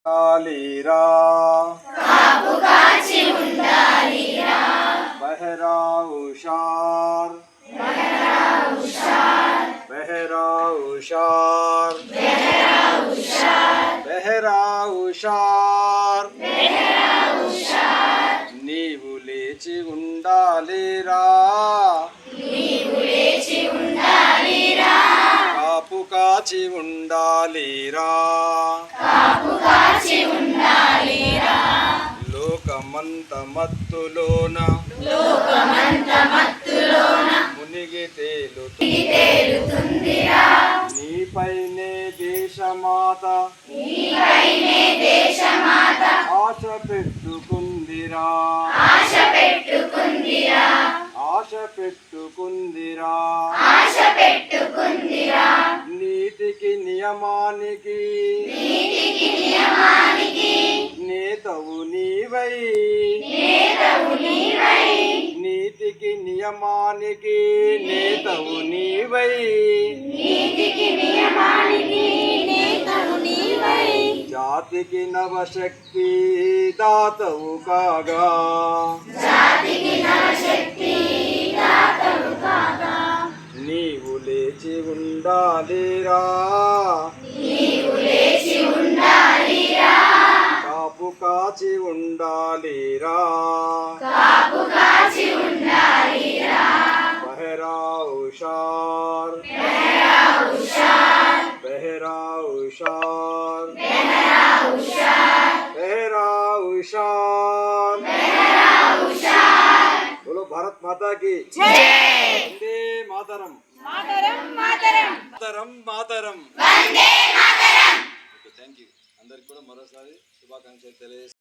ఉండాలిరా కాపు కాచి ఉండాలిరా బహరా హుషార్ బహరా హుషార్ బహరా హుషార్ బహరా హుషార్ బహరా హుషార్ బహరా హుషార్ నీవు లేచి ఉండాలిరా నీవు లేచి ఉండాలిరా కాపు కాచి ఉండాలిరా కాపు కాచి ఉండాలిరా లోకమంత మత్తులోన లోకమంత మత్తులోన మునిగి తేలుతుందిరా నీపైనే దేశమాత నీపైనే దేశమాత ఆశ పెట్టుకుందిరా ఆశ పెట్టుకుందిరా ఆశ పెట్టుకుందిరా ఆశ పెట్టుకుందిరా నీతికి నియమానికి నీతికి నియమానికి నేతవు నీవై నేతవు నీవై నీతికి నియమానికి నేతవు నీవై నీతికి నియమానికి నేతవు నీవై జాతికి నవశక్తి దాతవు కాగా జాతికి నవశక్తి దాతవు కాగా నీవు లేచి ఉండాలిరా నీవు లేచి ఉండాలిరా కాపు కాచి ఉండాలిరా కాపు కాచి ఉండాలిరా బహరా హుషార్ బహరా హుషార్ బహరా హుషార్ బహరా హుషార్ బహరా హుషార్ బహరా హుషార్ बोलो भारत माता की జై వందే మాతరం మాతరం మాతరం మాతరం మాతరం వందే మాతరం థ్యాంక్ యూ అందరికి కూడా మరోసారి శుభాకాంక్షలు తెలియజేస్తాను.